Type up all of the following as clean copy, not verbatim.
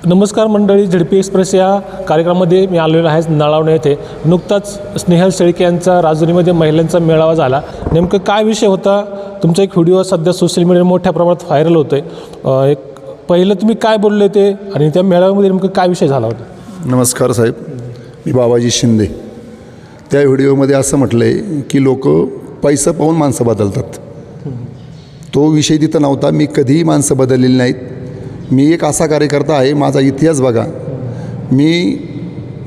नमस्कार मंडळी, ZP express या कार्यक्रमामध्ये मी आलेलो आहे नळावणे येथे. नुकताच स्नेहल शेळके यांचा राजुरीमध्ये महिलांचा मेळावा झाला. नेमकं काय विषय होता? तुमचा एक व्हिडिओ सध्या सोशल मीडियावर मोठ्या प्रमाणात व्हायरल होतो आहे. एक पहिलं तुम्ही काय बोलले ते आणि त्या मेळाव्यामध्ये नेमकं काय विषय झाला होता? नमस्कार साहेब, मी बाबाजी शिंदे. त्या व्हिडिओमध्ये असं म्हटलं आहे की लोक पैसा पाहून माणसं बदलतात. तो विषय तिथं नव्हता. मी कधीही माणसं बदललेली नाहीत. मी एक असा कार्यकर्ता आहे, माझा इतिहास बघा. मी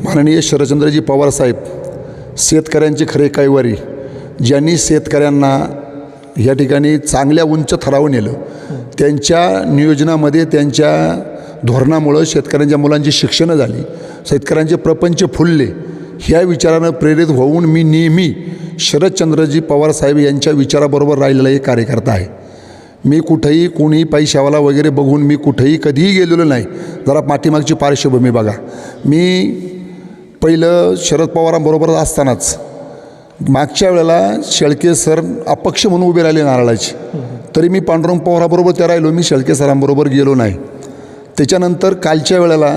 माननीय शरदचंद्रजी पवार साहेब, शेतकऱ्यांचे खरे कैवारी, ज्यांनी शेतकऱ्यांना या ठिकाणी चांगल्या उंच थरावर नेलं, त्यांच्या नियोजनामध्ये, त्यांच्या धोरणामुळं शेतकऱ्यांच्या मुलांची शिक्षणं झाली, शेतकऱ्यांचे प्रपंच फुलले. ह्या विचारानं प्रेरित होऊन मी नेहमी शरदचंद्रजी पवार साहेब यांच्या विचाराबरोबर राहिलेला एक कार्यकर्ता आहे. मी कुठेही कोणी पैशावाला वगैरे बघून मी कुठेही कधीही गेलेलो नाही. जरा पाठीमागची पार्श्वभूमी बघा. मी पहिलं शरद पवारांबरोबर असतानाच मागच्या वेळेला शेळके सर अपक्ष म्हणून उभे राहिले नारळाची, तरी मी पांडुरंग पवाराबरोबर त्या राहिलो. मी शेळके सरांबरोबर गेलो नाही. त्याच्यानंतर कालच्या वेळेला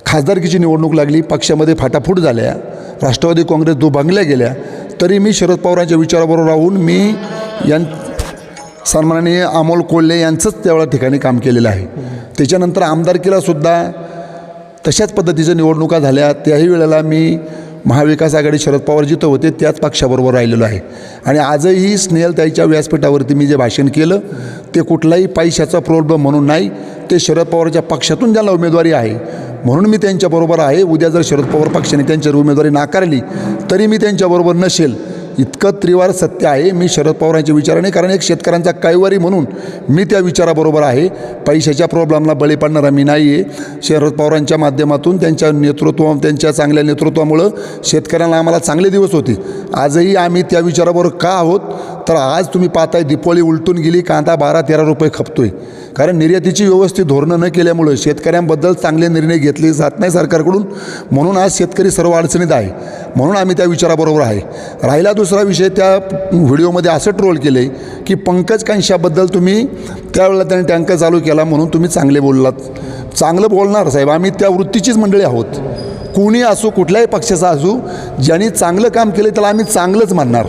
खासदारकीची निवडणूक लागली, पक्षामध्ये फाटाफूट झाल्या, राष्ट्रवादी काँग्रेस दुभांगल्या गेल्या, तरी मी शरद पवारांच्या विचाराबरोबर राहून मी सन्माननीय अमोल कोल्हे यांचंच त्यावेळा ठिकाणी काम केलेलं आहे. त्याच्यानंतर आमदारकीलासुद्धा तशाच पद्धतीच्या निवडणुका झाल्या. त्याही वेळेला मी महाविकास आघाडी शरद पवार जिथं होते त्याच पक्षाबरोबर राहिलेलो आहे. आणि आजही स्नेहलताईच्या व्यासपीठावरती मी जे भाषण केलं ते कुठलाही पैशाचा प्रॉब्लेम म्हणून नाही. ते शरद पवारच्या पक्षातून ज्यांना उमेदवारी आहे म्हणून मी त्यांच्याबरोबर आहे. उद्या जर शरद पवार पक्षाने त्यांच्यावर उमेदवारी नाकारली तरी मी त्यांच्याबरोबर नसेल. इतकं त्रिवार सत्य आहे. मी शरद पवारांच्या विचाराने, कारण एक शेतकऱ्यांचा कैवारी म्हणून मी त्या विचाराबरोबर आहे. पैशाच्या प्रॉब्लेमला बळी पडणारा मी नाही आहे. शरद पवारांच्या माध्यमातून त्यांच्या चांगल्या नेतृत्वामुळं शेतकऱ्यांना आम्हाला चांगले दिवस होते. आजही आम्ही त्या विचाराबरोबर का आहोत, तर आज तुम्ही पाहताय दिपोळी उलटून गेली, कांदा 12-13 रुपये खपतोय. कारण निर्यातीची व्यवस्थित धोरणं न केल्यामुळं शेतकऱ्यांबद्दल चांगले निर्णय घेतले जात नाही सरकारकडून. म्हणून आज शेतकरी सर्व अडचणीत आहे. म्हणून आम्ही त्या विचाराबरोबर आहे. राहिला दुसरा विषय, त्या व्हिडिओमध्ये असं ट्रोल केलं आहे की पंकज कांशाबद्दल तुम्ही त्यावेळेला त्याने टँकर चालू केला म्हणून तुम्ही चांगले बोललात. चांगलं बोलणार साहेब, आम्ही त्या वृत्तीचीच मंडळी आहोत. कोणी असो, कुठल्याही पक्षाचा असू, ज्यांनी चांगलं काम केलं त्याला आम्ही चांगलंच मानणार.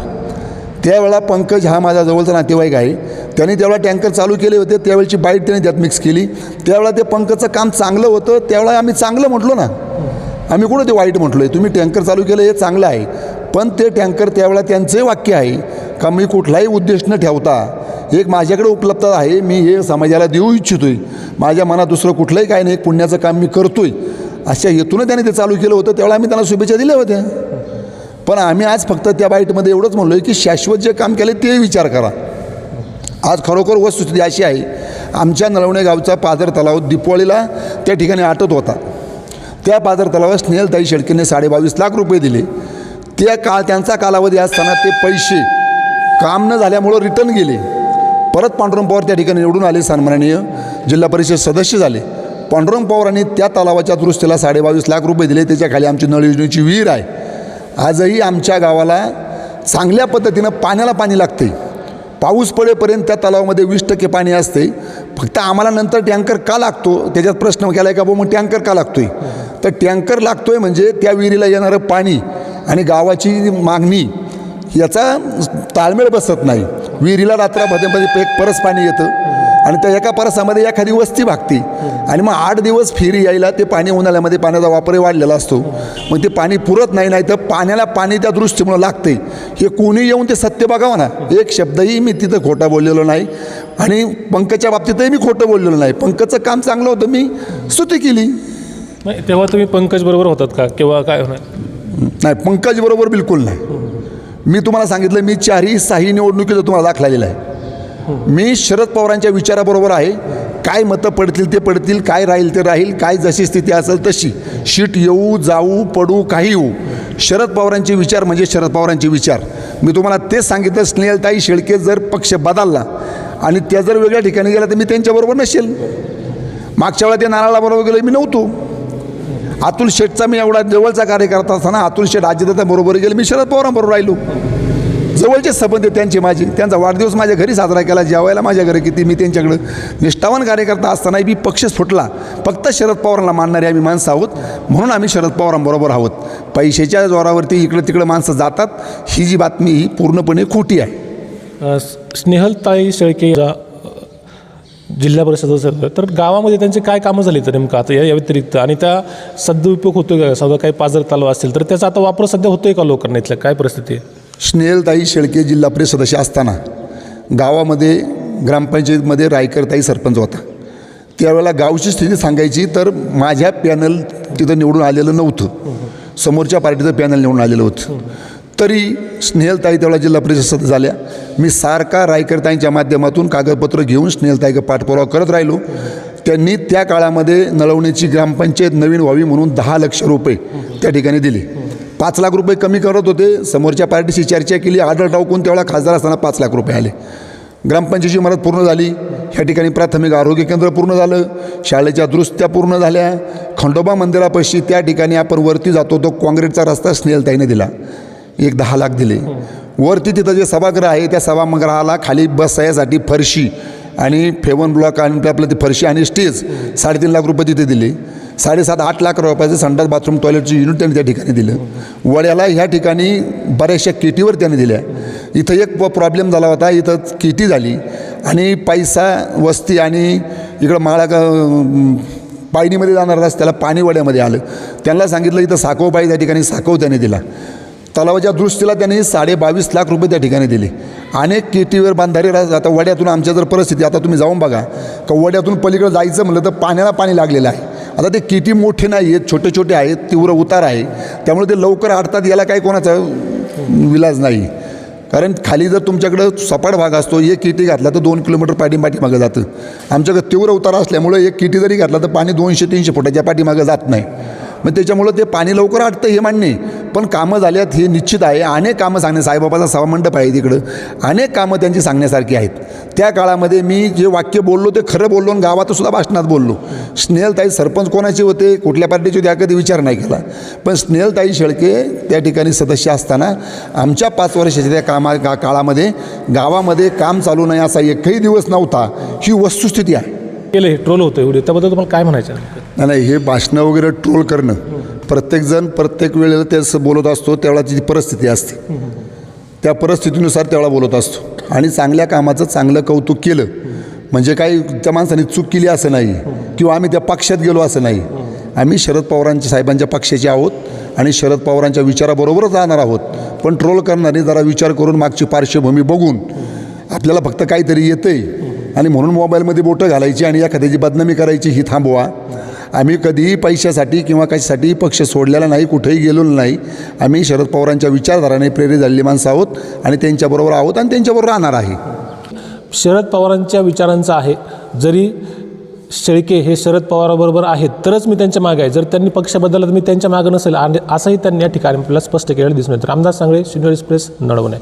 त्यावेळेला पंकज हा माझा जवळचा नातेवाईक आहे. त्यांनी त्यावेळेला टँकर चालू केले होते, त्यावेळची बाईट त्यांनी त्यात मिक्स केली. त्यावेळेला ते पंकजचं काम चांगलं होतं, त्यावेळेला आम्ही चांगलं म्हटलो ना. आम्ही कुठं ते वाईट म्हटलो आहे. तुम्ही टँकर चालू केलं हे चांगलं आहे, पण ते टँकर त्यावेळेला त्यांचंही वाक्य आहे का मी कुठलाही उद्देश न ठेवता एक माझ्याकडे उपलब्धता आहे, मी हे समाजाला देऊ इच्छितो आहे, माझ्या मनात दुसरं कुठलंही काही नाही, एक पुण्याचं काम मी करतो आहे, अशा हेतूनं त्याने ते चालू केलं होतं. त्यावेळेला आम्ही त्यांना शुभेच्छा दिल्या होत्या. पण आम्ही आज फक्त त्या बाईटमध्ये एवढंच म्हणलो आहे की शाश्वत जे काम केले ते विचार करा. आज खरोखर वस्तुस्थिती अशी आहे, आमच्या नळवणे गावचा पाझर तलाव दिपोळीला त्या ठिकाणी आटत होता. त्या पाझर तलावात स्नेहलताई शेळकेने 22.5 लाख रुपये दिले. त्यांचा कालावधी असताना ते पैसे काम न झाल्यामुळं रिटर्न गेले. परत पांडुरंग पवार त्या ठिकाणी निवडून आले, सन्माननीय जिल्हा परिषद सदस्य झाले. पांडुरंग पवारांनी त्या तलावाच्या दुरुस्तीला 22.5 लाख रुपये दिले. त्याच्याखाली आमची नळ योजनेची विहीर आहे. आजही आमच्या गावाला चांगल्या पद्धतीनं पाण्याला पाणी लागते. पाऊस पडेपर्यंत त्या तलावामध्ये 20% पाणी असते. फक्त आम्हाला नंतर टँकर का लागतो त्याच्यात प्रश्न केला आहे का मग टँकर का लागतोय, तर टँकर लागतोय म्हणजे त्या विहिरीला येणारं पाणी आणि गावाची मागणी याचा ताळमेळ बसत नाही. विहिरीला रात्रामध्ये एक परस पाणी येतं आणि त्या एका परसामध्ये एखादी वस्ती भागते आणि मग 8 दिवस फिरी यायला ते पाणी उन्हाळ्यामध्ये पाण्याचा वापरही वाढलेला असतो. मग ते पाणी पुरत नाही, नाही तर पाण्याला पाणी त्या दृष्टीमुळं लागते. हे कोणी येऊन ते सत्य बघावं ना. एक शब्दही मी तिथं खोटा बोललेलो नाही आणि पंकजच्या बाबतीतही मी खोटं बोललेलो नाही. पंकजचं काम चांगलं होतं, मी स्तुती केली. नाही, तेव्हा तुम्ही पंकज बरोबर होतात का किंवा काय होणार? नाही, पंकज बरोबर बिलकुल नाही. मी तुम्हाला सांगितलं, मी 4-6 निवडणुकीचा तुम्हाला दाखला दिला आहे. मी शरद पवारांच्या विचाराबरोबर आहे. काय मतं पडतील ते पडतील, काय राहील ते राहील, काय जशी स्थिती असेल तशी, शीट येऊ जाऊ पडू काही येऊ, शरद पवारांचे विचार म्हणजे शरद पवारांचे विचार. मी तुम्हाला तेच सांगितलं, स्नेहलताई शेळके जर पक्ष बदलला आणि त्या जर वेगळ्या ठिकाणी गेला तर मी त्यांच्याबरोबर नसेल. मागच्या वेळेला ते नारळाबरोबर गेलो, मी नव्हतो. अतुल शेठचा मी एवढा जवळचा कार्यकर्ता असताना अतुल शेठ अजितदादा बरोबर गेले, मी शरद पवारांबरोबर राहिलो. जवळचे संबंध आहेत त्यांचे माझे. त्यांचा वाढदिवस माझ्या घरी साजरा केला, जेवायला माझ्या घरी किती. मी त्यांच्याकडं निष्ठावान कार्यकर्ता असतानाही बी पक्षच फुटला. फक्त शरद पवारांना मानणारे आम्ही माणसं आहोत, म्हणून आम्ही शरद पवारांबरोबर आहोत. पैशाच्या जोरावरती इकडं तिकडं माणसं जातात, ही जी बातमी ही पूर्णपणे खोटी आहे. स्नेहलताई शेळके जिल्हा परिषद सदस्य, तर गावामध्ये त्यांचे काय कामं झाली तर नेमकं आता या व्यतिरिक्त, आणि त्या सदुपयोग होतोय का? समजा काही पाझर तलाव असतील तर त्याचा आता वापर सध्या होतोय का लोकांना? इथलं काय परिस्थिती आहे? स्नेहलताई शेळके जिल्हा परिषद सदस्य असताना गावामध्ये ग्रामपंचायतीमध्ये रायकरताई सरपंच होता. त्यावेळेला गावची स्थिती सांगायची तर माझ्या पॅनल तिथं निवडून आलेलं नव्हतं, समोरच्या पार्टीचं पॅनल निवडून आलेलं होतं. तरी स्नेहलताई त्यावेळेला जिल्हा परिषद सदस्य झाल्या. मी सारखा रायकरताईंच्या माध्यमातून कागदपत्र घेऊन स्नेहलताईचा पाठपुरावा करत राहिलो. त्यांनी त्या काळामध्ये नळवणीची ग्रामपंचायत नवीन व्हावी म्हणून 10 लक्ष रुपये त्या ठिकाणी दिले. 5 लाख रुपये कमी करत होते. समोरच्या पार्टीशी चर्चा केली, आढळ टाकून त्यावेळेला खासदार असताना 5 लाख रुपये आले. ग्रामपंचायतीची इमारत पूर्ण झाली. ह्या ठिकाणी प्राथमिक आरोग्य केंद्र पूर्ण झालं. शाळेच्या दुरुस्त्या पूर्ण झाल्या. खंडोबा मंदिरापाशी त्या ठिकाणी आपण वरती जातो तो काँक्रीटचा रस्ता स्नेहलताईने दिला. 10 लाख दिले. वरती तिथं जे सभागृह आहे त्या सभागृहाला खाली बसायसाठी फरशी आणि फेवन ब्लॉक आणि आपलं ती फरशी आणि स्टेज 3.5 लाख रुपये तिथे दिले. 7.5-8 लाख रुपयाचं संडास बाथरूम टॉयलेटचं युनिट त्यांनी त्या ठिकाणी दिलं. वड्याला ह्या ठिकाणी बऱ्याचशा केटीवर त्यांनी दिल्या. इथं एक प्रॉब्लेम झाला होता, इथं केटी झाली आणि पैसा वस्ती आणि इकडं माळा पायनीमध्ये जाणार रस्त्याला पाणी वड्यामध्ये आलं. त्यांना सांगितलं इथं साकव पाहिजे, त्या ठिकाणी साकव त्यांनी दिला. तलावाच्या दुरुस्तीला त्यांनी 22.5 लाख रुपये त्या ठिकाणी दिले. अनेक केटीवर बांधारे आता वड्यातून आमच्या जर परिस्थिती आता तुम्ही जाऊन बघा का वड्यातून पलीकडे जायचं म्हणलं तर पाण्याला पाणी लागलेलं आहे. आता ते केटी मोठे नाही आहेत, छोटे छोटे आहेत, तीव्र उतार आहे, त्यामुळे ते लवकर आटतात. याला काही कोणाचा विलाज नाही. कारण खाली जर तुमच्याकडं सपाट भाग असतो, एक किटी घातला तर 2 किलोमीटर पाठीमागं जातं. आमच्याकडे तीव्र उतार असल्यामुळे एक किटी जरी घातला तर पाणी 200-300 फुटाच्या पाठीमागं जात नाही. मग त्याच्यामुळं ते पाणी लवकर आटतं हे मान्य, पण कामं झाल्यात हे निश्चित आहे. अनेक कामं सांगणे, साईबाबाचा सभामंडप आहे तिकडं, अनेक कामं त्यांची सांगण्यासारखी आहेत. त्या काळामध्ये मी जे वाक्य बोललो ते खरं बोललो आणि गावातसुद्धा भाषणात बोललो. स्नेहलताई सरपंच कोणाचे होते, कुठल्या पार्टीचे होते, हा कधी विचार नाही केला. पण स्नेहलताई शेळके त्या ठिकाणी सदस्य असताना आमच्या 5 वर्षाच्या त्या काळामध्ये गावामध्ये काम चालू नाही असा एकही दिवस नव्हता. ही वस्तुस्थिती आहे. केलं हे ट्रोल होतं व्हिडिओ, त्याबद्दल तुम्हाला काय म्हणायचं? नाही, हे भाषणं वगैरे ट्रोल करणं, प्रत्येकजण प्रत्येक वेळेला तेच बोलत असतो, त्यावेळेला जी परिस्थिती असते त्या परिस्थितीनुसार त्यावेळेला बोलत असतो. आणि चांगल्या कामाचं चांगलं कौतुक केलं म्हणजे काही त्या माणसाने चूक केली असं नाही, किंवा आम्ही त्या पक्षात गेलो असं नाही. आम्ही शरद पवारांच्या साहेबांच्या पक्षाचे आहोत आणि शरद पवारांच्या विचाराबरोबरच राहणार आहोत. पण ट्रोल करणारे जरा विचार करून मागची पार्श्वभूमी बघून आपल्याला फक्त काहीतरी येतंय आणि म्हणून मोबाईलमध्ये बोटं घालायची आणि एखाद्याची बदनामी करायची, ही थांबवा. आम्ही कधीही पैशासाठी किंवा कशासाठी पक्ष सोडलेला नाही, कुठेही गेलेलो नाही. आम्ही शरद पवारांच्या विचारधाराने प्रेरित झालेली माणसं आहोत आणि त्यांच्याबरोबर आहोत आणि त्यांच्याबरोबर राहणार आहे. शरद पवारांच्या विचारांचं आहे. जरी शेळके हे शरद पवाराबरोबर आहेत तरच मी त्यांच्या मागे आहे, जर त्यांनी पक्ष बदलला तर मी त्यांच्या मागे नसेल, आणि असंही त्यांनी या ठिकाणी आपल्याला स्पष्ट केलेलं दिसून येतं. Ramdas Sangle, senior express, नळवणे.